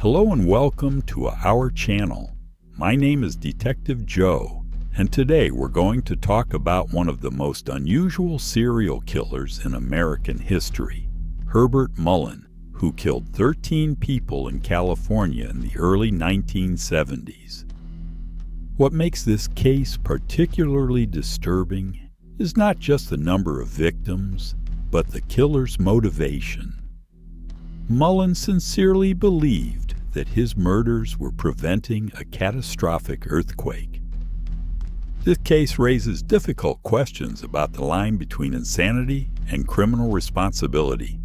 Hello and welcome to our channel. My name is Detective Joe, and today we're going to talk about one of the most unusual serial killers in American history, Herbert Mullin, who killed 13 people in California in the early 1970s. What makes this case particularly disturbing is not just the number of victims, but the killer's motivation. Mullin sincerely believed that his murders were preventing a catastrophic earthquake. This case raises difficult questions about the line between insanity and criminal responsibility,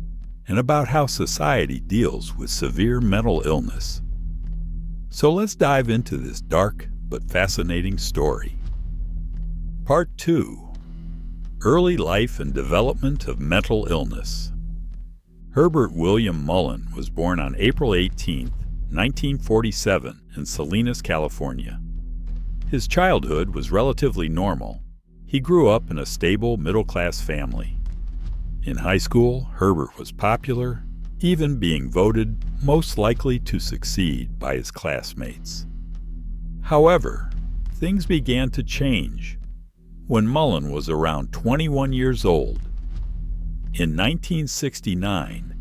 and about how society deals with severe mental illness. So let's dive into this dark but fascinating story. Part 2. Early life and development of mental illness. Herbert William Mullin was born on April 18, 1947, in Salinas, California. His childhood was relatively normal. He grew up in a stable, middle-class family. In high school, Herbert was popular, even being voted most likely to succeed by his classmates. However, things began to change when Mullin was around 21 years old. In 1969,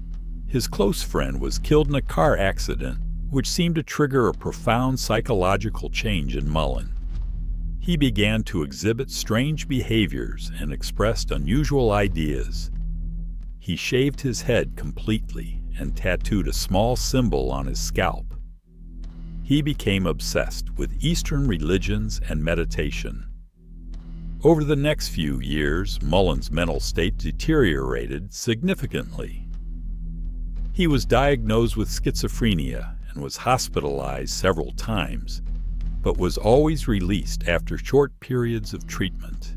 his close friend was killed in a car accident, which seemed to trigger a profound psychological change in Mullin. He began to exhibit strange behaviors and expressed unusual ideas. He shaved his head completely and tattooed a small symbol on his scalp. He became obsessed with Eastern religions and meditation. Over the next few years, Mullin's mental state deteriorated significantly. He was diagnosed with schizophrenia and was hospitalized several times, but was always released after short periods of treatment.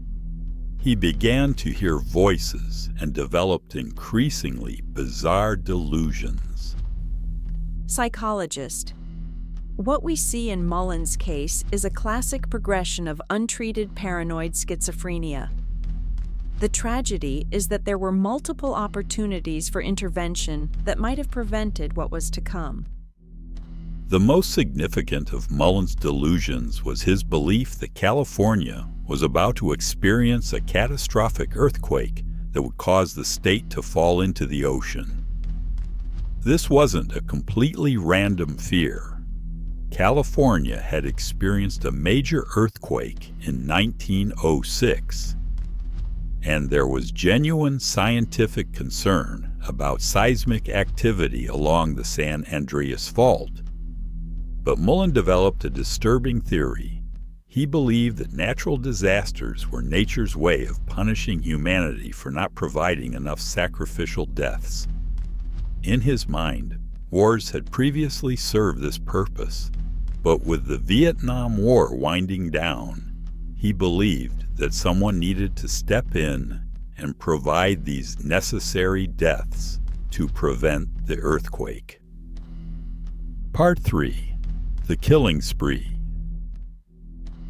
He began to hear voices and developed increasingly bizarre delusions. Psychologist. What we see in Mullin's case is a classic progression of untreated paranoid schizophrenia. The tragedy is that there were multiple opportunities for intervention that might have prevented what was to come. The most significant of Mullin's delusions was his belief that California was about to experience a catastrophic earthquake that would cause the state to fall into the ocean. This wasn't a completely random fear. California had experienced a major earthquake in 1906, and there was genuine scientific concern about seismic activity along the San Andreas Fault. But Mullin developed a disturbing theory. He believed that natural disasters were nature's way of punishing humanity for not providing enough sacrificial deaths. In his mind, wars had previously served this purpose, but with the Vietnam War winding down, he believed that someone needed to step in and provide these necessary deaths to prevent the earthquake. Part 3. The Killing Spree.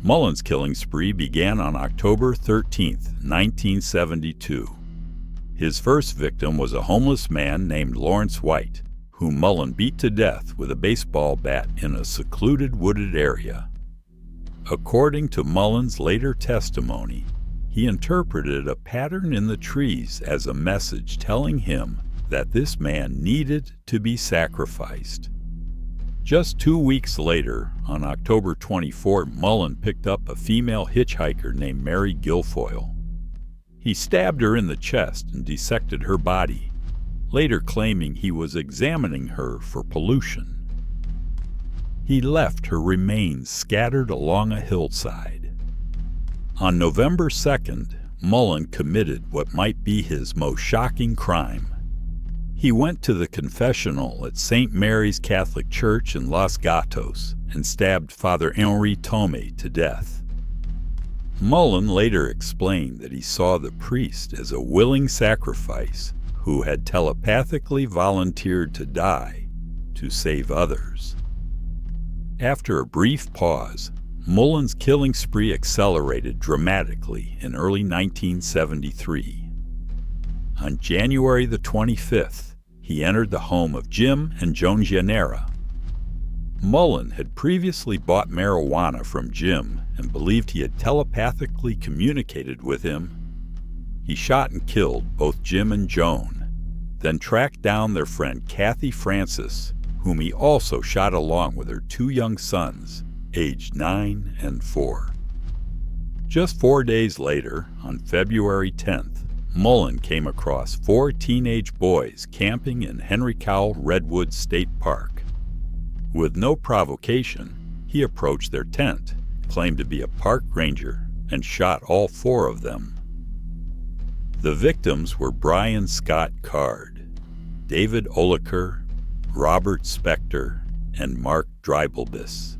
Mullin's killing spree began on October 13, 1972. His first victim was a homeless man named Lawrence White, whom Mullin beat to death with a baseball bat in a secluded wooded area. According to Mullin's later testimony, he interpreted a pattern in the trees as a message telling him that this man needed to be sacrificed. Just 2 weeks later, on October 24, Mullin picked up a female hitchhiker named Mary Guilfoyle. He stabbed her in the chest and dissected her body, later claiming he was examining her for pollution. He left her remains scattered along a hillside. On November 2nd, Mullin committed what might be his most shocking crime. He went to the confessional at St. Mary's Catholic Church in Los Gatos and stabbed Father Henri Tomé to death. Mullin later explained that he saw the priest as a willing sacrifice who had telepathically volunteered to die to save others. After a brief pause, Mullin's killing spree accelerated dramatically in early 1973. On January the 25th, he entered the home of Jim and Joan Llanera. Mullin had previously bought marijuana from Jim and believed he had telepathically communicated with him. He shot and killed both Jim and Joan, then tracked down their friend Kathy Francis, whom he also shot along with her 2 young sons, aged 9 and 4. Just 4 days later, on February 10th, Mullin came across 4 teenage boys camping in Henry Cowell Redwood State Park. With no provocation, he approached their tent, claimed to be a park ranger, and shot all 4 of them. The victims were Brian Scott Card, David Oliker, Robert Spector, and Mark Dreibelbis.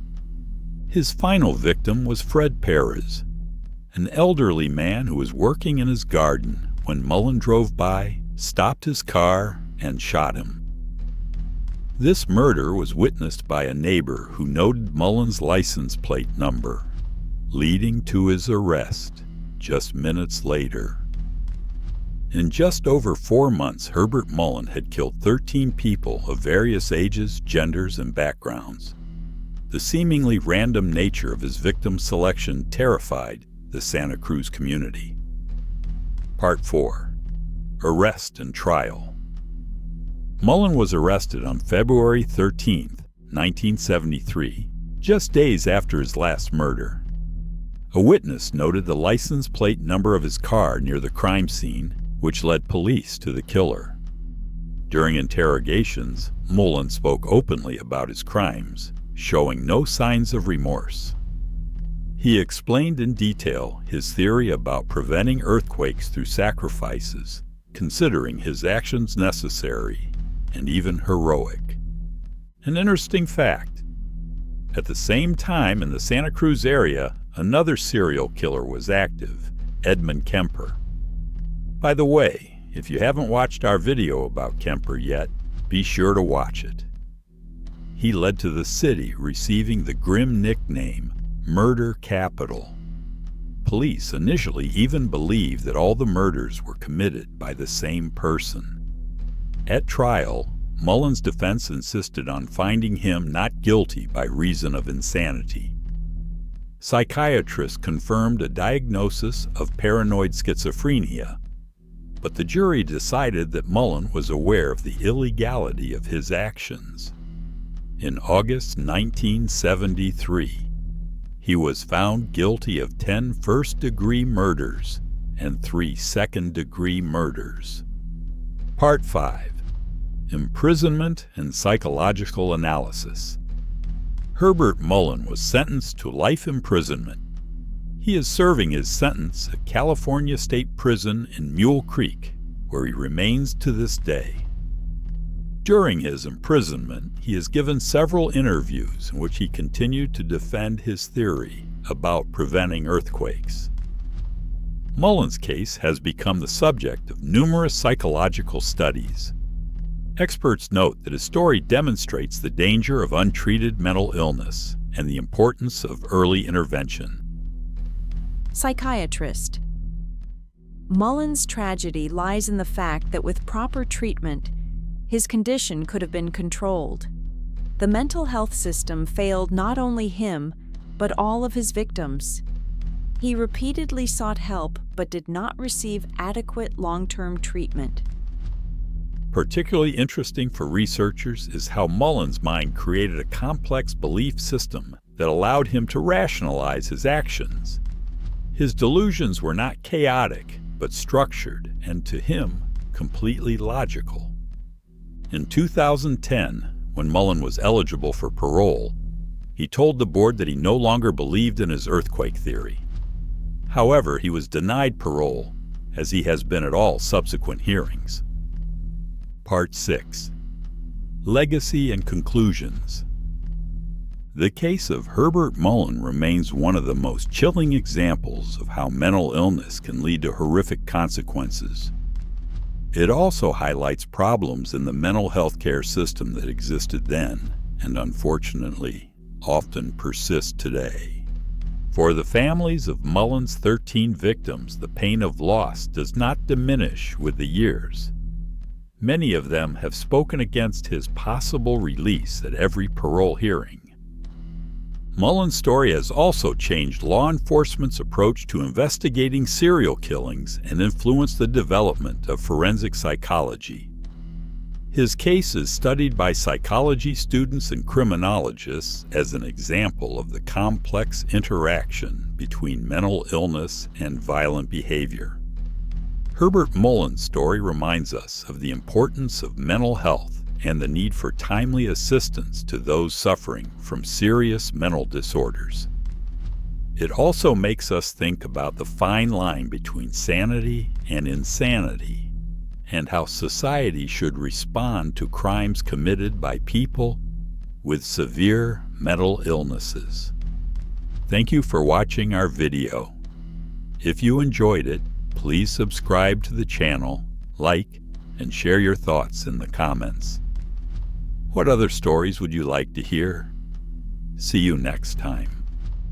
His final victim was Fred Perez, an elderly man who was working in his garden when Mullin drove by, stopped his car, and shot him. This murder was witnessed by a neighbor who noted Mullin's license plate number, leading to his arrest just minutes later. In just over 4 months, Herbert Mullin had killed 13 people of various ages, genders, and backgrounds. The seemingly random nature of his victim selection terrified the Santa Cruz community. Part 4. Arrest and Trial. Mullin was arrested on February 13, 1973, just days after his last murder. A witness noted the license plate number of his car near the crime scene, which led police to the killer. During interrogations, Mullin spoke openly about his crimes, showing no signs of remorse. He explained in detail his theory about preventing earthquakes through sacrifices, considering his actions necessary and even heroic. An interesting fact: at the same time in the Santa Cruz area, another serial killer was active, Edmund Kemper. By the way, if you haven't watched our video about Kemper yet, be sure to watch it. He led to the city receiving the grim nickname Murder Capital. Police initially even believed that all the murders were committed by the same person. At trial, Mullin's defense insisted on finding him not guilty by reason of insanity. Psychiatrists confirmed a diagnosis of paranoid schizophrenia, but the jury decided that Mullin was aware of the illegality of his actions. In August 1973, he was found guilty of 10 first-degree murders and 3 second-degree murders. Part 5. Imprisonment and Psychological Analysis. Herbert Mullin was sentenced to life imprisonment. He is serving his sentence at California State Prison in Mule Creek, where he remains to this day. During his imprisonment, he has given several interviews in which he continued to defend his theory about preventing earthquakes. Mullin's case has become the subject of numerous psychological studies. Experts note that his story demonstrates the danger of untreated mental illness and the importance of early intervention. Psychiatrist. Mullin's tragedy lies in the fact that with proper treatment, his condition could have been controlled. The mental health system failed not only him, but all of his victims. He repeatedly sought help but did not receive adequate long-term treatment. Particularly interesting for researchers is how Mullin's mind created a complex belief system that allowed him to rationalize his actions. His delusions were not chaotic, but structured and, to him, completely logical. In 2010, when Mullin was eligible for parole, he told the board that he no longer believed in his earthquake theory. However, he was denied parole, as he has been at all subsequent hearings. Part 6. Legacy and Conclusions. The case of Herbert Mullin remains one of the most chilling examples of how mental illness can lead to horrific consequences. It also highlights problems in the mental health care system that existed then, and unfortunately, often persist today. For the families of Mullin's 13 victims, the pain of loss does not diminish with the years. Many of them have spoken against his possible release at every parole hearing. Mullin's story has also changed law enforcement's approach to investigating serial killings and influenced the development of forensic psychology. His case is studied by psychology students and criminologists as an example of the complex interaction between mental illness and violent behavior. Herbert Mullin's story reminds us of the importance of mental health and the need for timely assistance to those suffering from serious mental disorders. It also makes us think about the fine line between sanity and insanity, and how society should respond to crimes committed by people with severe mental illnesses. Thank you for watching our video. If you enjoyed it, please subscribe to the channel, like, and share your thoughts in the comments. What other stories would you like to hear? See you next time.